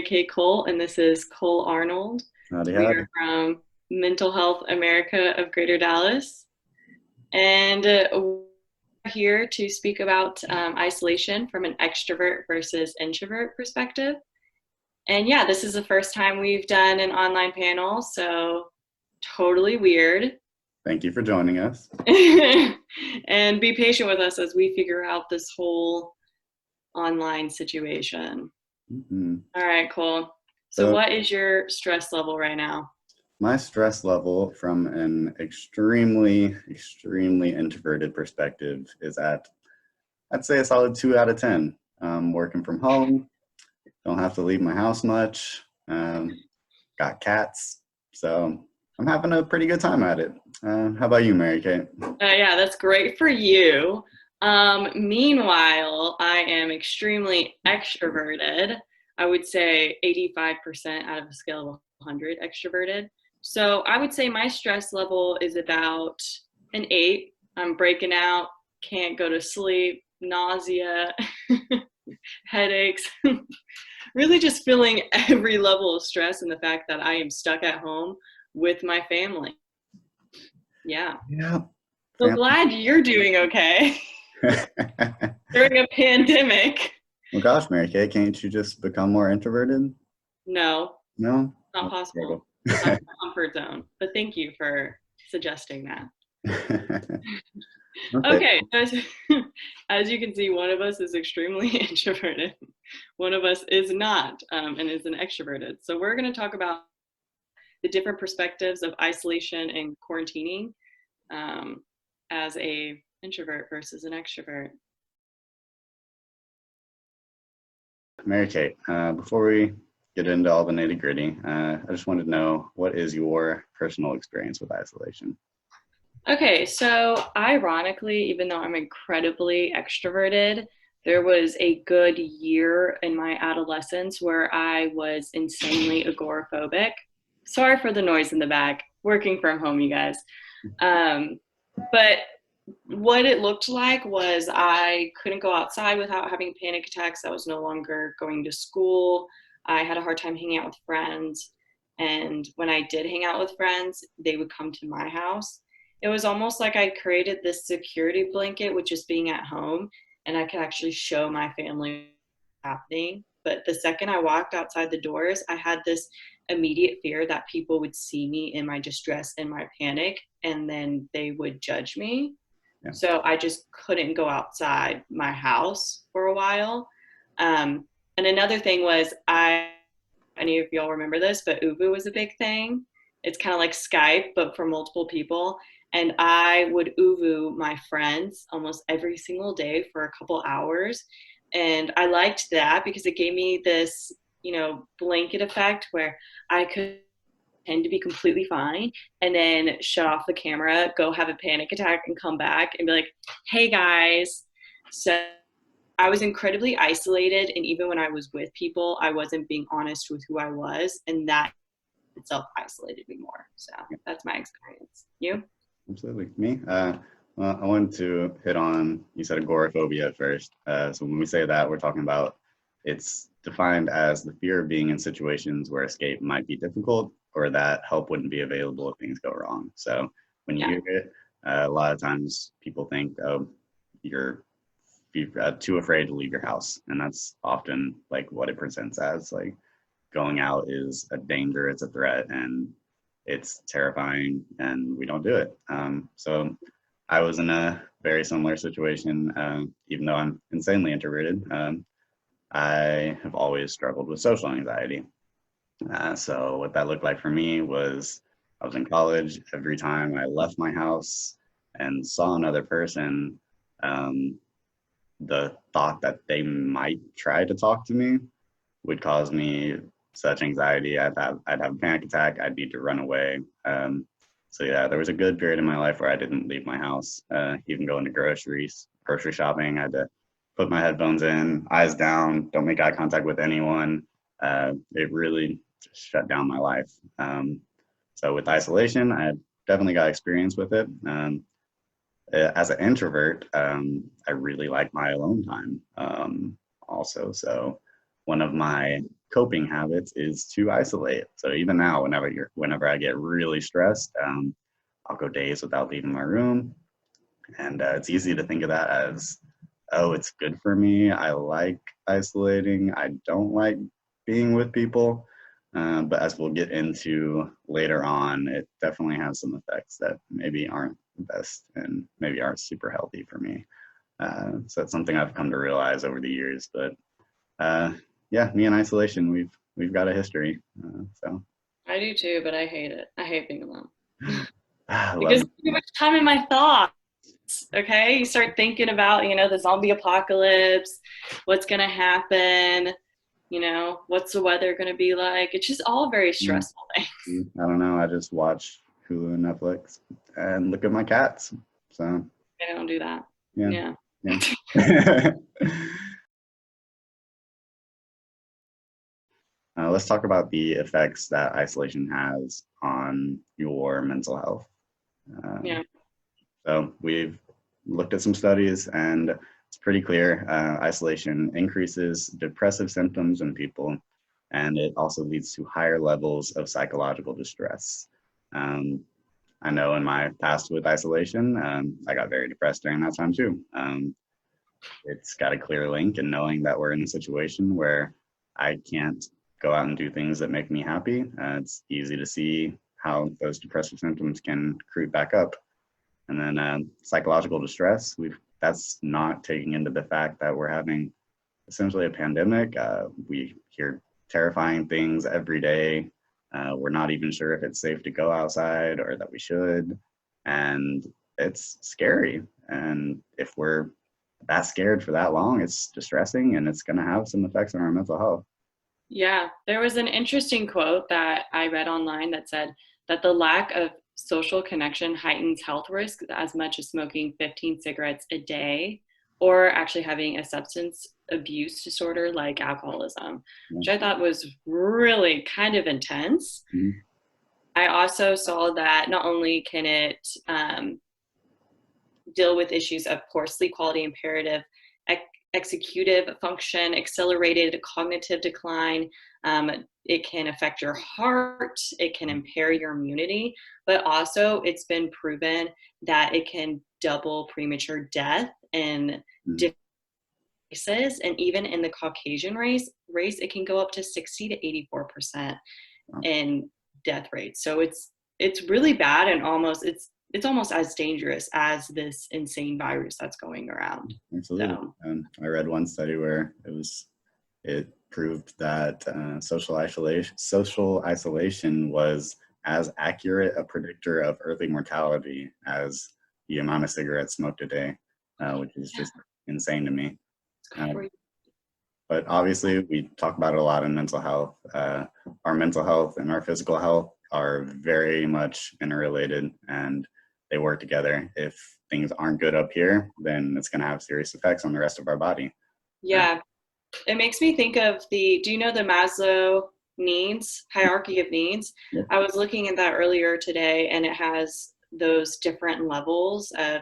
Kay Cole, and this is Cole Arnold. Howdy, We howdy. are from Mental Health America of Greater Dallas, and we're here to speak about isolation from an extrovert versus introvert perspective. And yeah, this is the first time we've done an online panel, so totally weird. Thank you for joining us. And be patient with us as we figure out this whole online situation. Mhm. All right, cool. So, So what is your stress level right now? my stress level from an extremely introverted perspective is at, I'd say a solid 2 out of 10. Working from home, don't have to leave my house much. Got cats, so I'm having a pretty good time at it. How about you, Mary Kate? Yeah, that's great for you. Meanwhile, I am extremely extroverted. I would say 85% out of a scale of 100 extroverted. So I would say my stress level is about an 8. I'm breaking out, can't go to sleep, nausea, headaches, really just feeling every level of stress and the fact that I am stuck at home with my family. Yeah. Yeah, So family. glad you're doing okay during a pandemic. Well, gosh, Mary Kate, can't you just become more introverted? No, No? not That's a possible. struggle. Out of my comfort zone. But thank you for suggesting that. Okay. Okay, as you can see, one of us is extremely introverted. One of us is not and is an extroverted. So we're going to talk about the different perspectives of isolation and quarantining um, as a introvert versus an extrovert. Mary Kate, before we get into all the nitty gritty, I just wanted to know, what is your personal experience with isolation? Okay, so ironically, even though I'm incredibly extroverted, there was a good year in my adolescence where I was insanely agoraphobic. Sorry for the noise in the back, working from home, you guys. Um, but what it looked like was I couldn't go outside without having panic attacks. I was no longer going to school. I had a hard time hanging out with friends. And when I did hang out with friends, they would come to my house. It was almost like I created this security blanket with just being at home, and I could actually show my family what's happening. But the second I walked outside the doors, I had this immediate fear that people would see me in my distress and my panic, and then they would judge me. Yeah. So I just couldn't go outside my house for a while. And another thing was, any of y'all remember this, but Uvu was a big thing. It's kind of like Skype, but for multiple people. And I would Uvu my friends almost every single day for a couple hours. And I liked that because it gave me this, blanket effect where I could pretend to be completely fine and then shut off the camera, go have a panic attack and come back and be like, hey guys. So I was incredibly isolated. And even when I was with people, I wasn't being honest with who I was. And that itself isolated me more. So that's my experience. You? Absolutely. Me? Well, I wanted to hit on, you said agoraphobia at first. So when we say that, we're talking about, it's defined as the fear of being in situations where escape might be difficult or that help wouldn't be available if things go wrong. So when you Yeah. hear it, a lot of times people think, oh, you're too afraid to leave your house. And that's often like what it presents as. Like, going out is a danger, it's a threat, and it's terrifying, and we don't do it. So I was in a very similar situation, even though I'm insanely introverted. I have always struggled with social anxiety. So what that looked like for me was, I was in college. Every time I left my house and saw another person, um, the thought that they might try to talk to me would cause me such anxiety. I'd have a panic attack. I'd need to run away. So yeah, there was a good period in my life where I didn't leave my house. Even going to grocery shopping, I had to put my headphones in, eyes down, don't make eye contact with anyone. It really just shut down my life. So with isolation, I definitely got experience with it. As an introvert, I really like my alone time also. So one of my coping habits is to isolate. So even now, whenever I get really stressed, I'll go days without leaving my room, and it's easy to think of that as, oh, it's good for me. I like isolating. I don't like being with people. But as we'll get into later on, it definitely has some effects that maybe aren't the best and maybe aren't super healthy for me. So it's something I've come to realize over the years. But yeah, me and isolation, we've got a history. So I do too, but I hate it. I hate being alone. I Because love. too much time in my thoughts. Okay, you start thinking about the zombie apocalypse, what's gonna happen, what's the weather gonna be like. It's just all very stressful things. I don't know. I just watch Hulu and Netflix and look at my cats. So I don't do that. yeah, Yeah. yeah. Let's talk about the effects that isolation has on your mental health. Uh, Yeah. so we've looked at some studies, and it's pretty clear isolation increases depressive symptoms in people, and it also leads to higher levels of psychological distress. Um, I know in my past with isolation, I got very depressed during that time too. It's got a clear link, and knowing that we're in a situation where I can't go out and do things that make me happy, it's easy to see how those depressive symptoms can creep back up. And then psychological distress, that's not taking into the fact that we're having essentially a pandemic. We hear terrifying things every day. We're not even sure if it's safe to go outside or that we should. And it's scary. And if we're that scared for that long, it's distressing and it's going to have some effects on our mental health. Yeah. There was an interesting quote that I read online that said that the lack of social connection heightens health risks as much as smoking 15 cigarettes a day or actually having a substance abuse disorder like alcoholism, Yeah. which I thought was really kind of intense. Mm-hmm. I also saw that not only can it deal with issues of poor sleep quality, imperative executive function, accelerated cognitive decline. It can affect your heart, it can impair your immunity, but also it's been proven that it can double premature death in Mm-hmm. different races, and even in the Caucasian race it can go up to 60 to 84% Wow. in death rate. So it's really bad, and it's almost as dangerous as this insane virus that's going around. Absolutely. So I read one study where it proved that social isolation was as accurate a predictor of early mortality as the amount of cigarettes smoked a day, which is yeah, just insane to me. it's Uh, crazy. but obviously, we talk about it a lot in mental health. Our mental health and our physical health are very much interrelated, and they work together. If things aren't good up here, then it's going to have serious effects on the rest of our body. Uh, Yeah, it makes me think of do you know the Maslow needs, hierarchy of needs? yeah. I was looking at that earlier today, and it has those different levels of,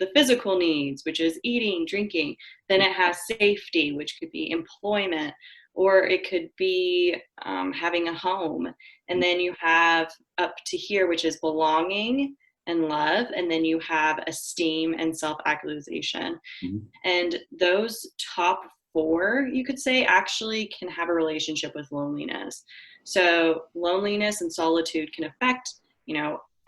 the physical needs, which is eating, drinking. Then it has safety, which could be employment, or it could be having a home. And then you have up to here, which is belonging and love. And then you have esteem and self-actualization. Mhm. And those top four, you could say, actually can have a relationship with loneliness. So loneliness and solitude can affect,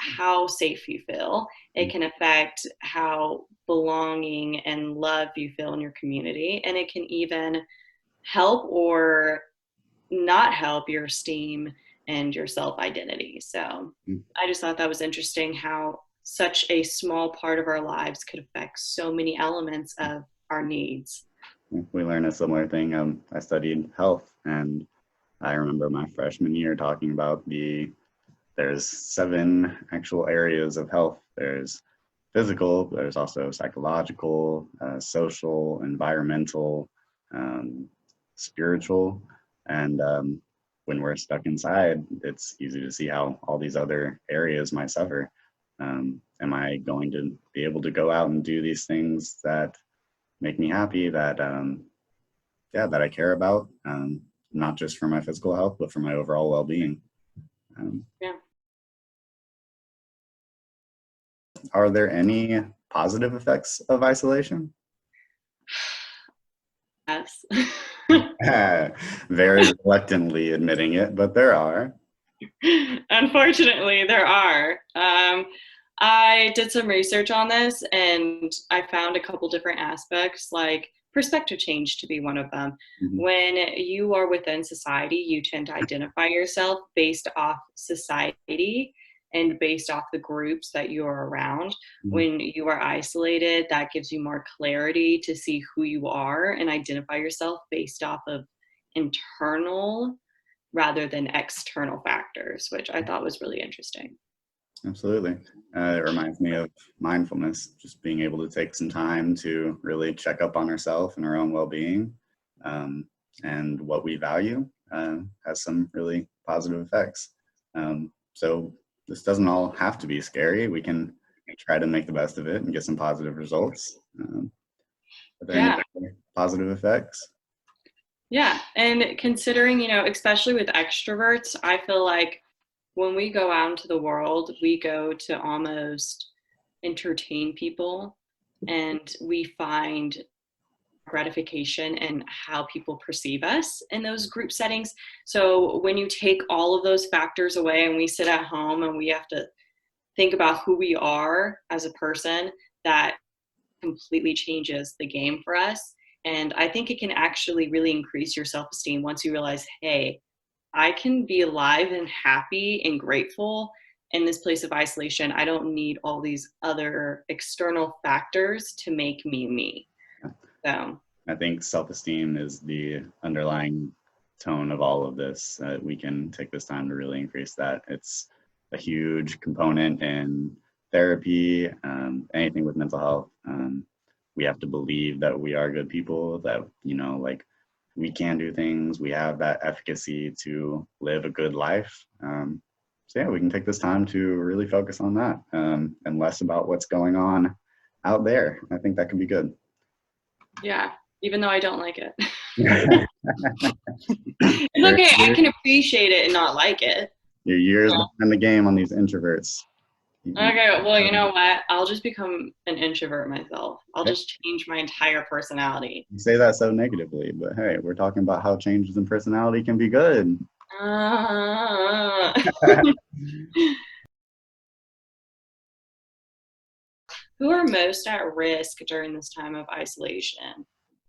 how safe you feel. It can affect how belonging and love you feel in your community. And it can even help or not help your esteem and your self identity. So I just thought that was interesting how such a small part of our lives could affect so many elements of our needs. We learned a similar thing. I studied health, and I remember my freshman year talking about there's 7 actual areas of health. There's physical, but there's also psychological, social, environmental, um, spiritual, and when we're stuck inside, it's easy to see how all these other areas might suffer. Am I going to be able to go out and do these things that make me happy, that yeah, that I care about? not just for my physical health, but for my overall well-being. Um, Yeah. are there any positive effects of isolation? Yes. Very reluctantly admitting it, but there are. Unfortunately, there are. I did some research on this and I found a couple different aspects, like perspective change to be one of them. Mhm. When you are within society, you tend to identify yourself based off society and based off the groups that you're around. Mhm. When you are isolated, that gives you more clarity to see who you are and identify yourself based off of internal rather than external factors, which I thought was really interesting. Absolutely. It reminds me of mindfulness, just being able to take some time to really check up on ourselves and our own well-being, um, and what we value has some really positive effects. So this doesn't all have to be scary. We can try to make the best of it and get some positive results. Are there any Yeah. other positive effects? Yeah. And considering, especially with extroverts, I feel like when we go out into the world, we go to almost entertain people and we find gratification in how people perceive us in those group settings. So when you take all of those factors away and we sit at home and we have to think about who we are as a person, that completely changes the game for us. And I think it can actually really increase your self esteem once you realize, hey, I can be alive and happy and grateful in this place of isolation. I don't need all these other external factors to make me me. So, I think self-esteem is the underlying tone of all of this. We can take this time to really increase that. It's a huge component in therapy, anything with mental health. We have to believe that we are good people, that, like we can do things, we have that efficacy to live a good life. So yeah, we can take this time to really focus on that, and less about what's going on out there. I think that can be good. yeah, even though I don't like it. Your, It's okay. I can appreciate it and not like it. your years behind the game on these introverts. Okay, well, you know what? I'll just become an introvert myself. I'll just change my entire personality. You say that so negatively, but hey, we're talking about how changes in personality can be good. Uh, who are most at risk during this time of isolation?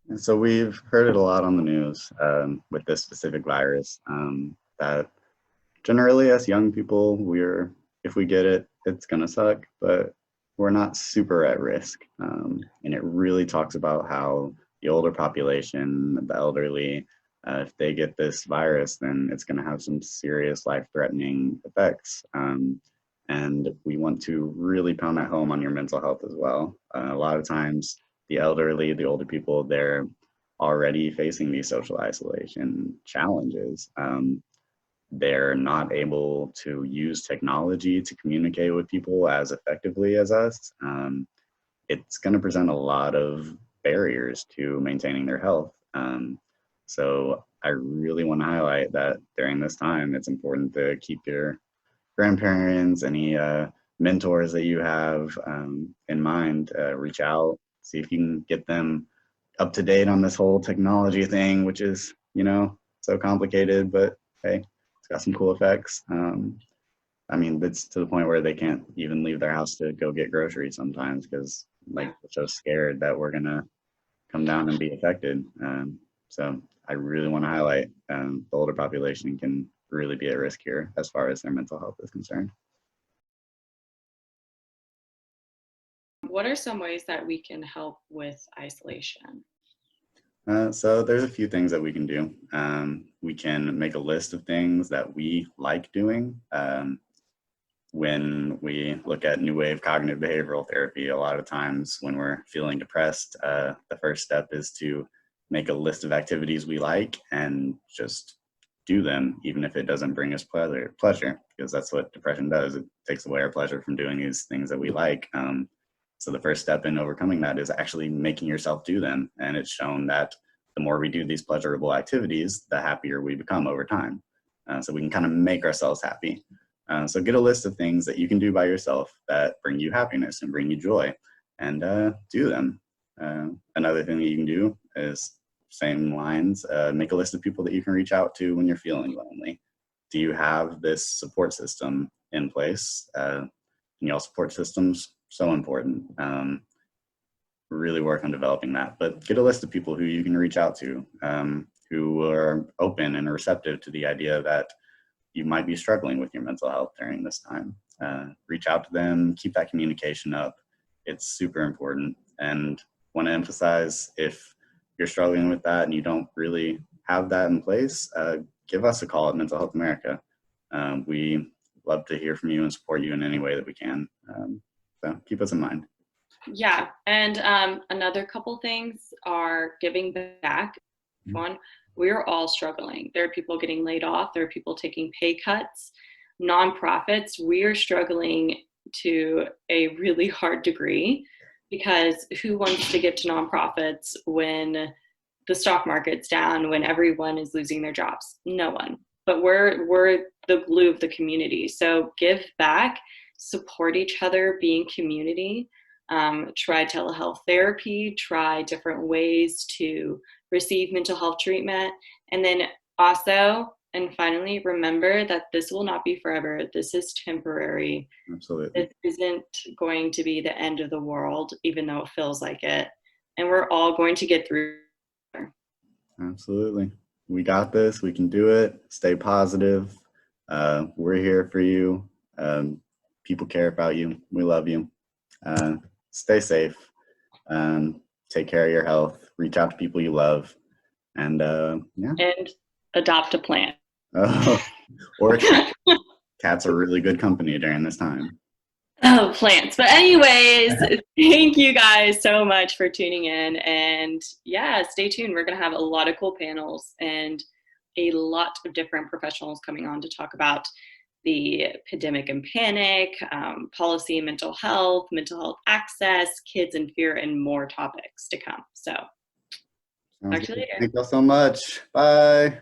And so we've heard it a lot on the news, with this specific virus, that generally as young people, if we get it, it's gonna suck, but we're not super at risk. And it really talks about how the older population, the elderly, if they get this virus, then it's gonna have some serious life-threatening effects. And we want to really pound that home on your mental health as well. A lot of times, the elderly, the older people, they're already facing these social isolation challenges. They're not able to use technology to communicate with people as effectively as us. It's going to present a lot of barriers to maintaining their health. So I really want to highlight that during this time, it's important to keep your grandparents, any mentors that you have, in mind. Reach out, see if you can get them up to date on this whole technology thing, which is, so complicated, but hey, it's got some cool effects. I mean, it's to the point where they can't even leave their house to go get groceries sometimes because like Yeah. they're so scared that we're gonna come down and be affected. So I really want to highlight, the older population can really be at risk here as far as their mental health is concerned. What are some ways that we can help with isolation? So there's a few things that we can do. We can make a list of things that we like doing. When we look at new wave cognitive behavioral therapy, a lot of times when we're feeling depressed, the first step is to make a list of activities we like and just do them, even if it doesn't bring us pleasure, because that's what depression does. It takes away our pleasure from doing these things that we like. So the first step in overcoming that is actually making yourself do them. And it's shown that the more we do these pleasurable activities, the happier we become over time. So we can kind of make ourselves happy. So get a list of things that you can do by yourself that bring you happiness and bring you joy, and do them. Another thing that you can do is, same lines, make a list of people that you can reach out to when you're feeling lonely. Do you have this support system in place? Y'all, support systems, so important. Really work on developing that, but get a list of people who you can reach out to, who are open and receptive to the idea that you might be struggling with your mental health during this time. Reach out to them, keep that communication up. It's super important. And want to emphasize, if you're struggling with that and you don't really have that in place, give us a call at Mental Health America. We love to hear from you and support you in any way that we can. So keep us in mind. Yeah, and another couple things are giving back. One, we're all struggling. There are people getting laid off. There are people taking pay cuts. Nonprofits, we're struggling to a really hard degree, because who wants to give to nonprofits when the stock market's down, when everyone is losing their jobs? No one. But we're the glue of the community. So give back, support each other, be in community. Try telehealth therapy, try different ways to receive mental health treatment. And then also, and finally, remember that this will not be forever. This is temporary. Absolutely. This isn't going to be the end of the world, even though it feels like it. And we're all going to get through. Absolutely. We got this. We can do it. Stay positive. We're here for you. People care about you. We love you. Stay safe. Take care of your health. Reach out to people you love. And yeah. And adopt a plant. Or cats. Cats are really good company during this time. Oh, plants. But anyways, thank you guys so much for tuning in. And yeah, stay tuned. We're going to have a lot of cool panels and a lot of different professionals coming on to talk about the pandemic and panic, policy and mental health access, kids and fear, and more topics to come. So talk to you later. Thank you all so much. Bye.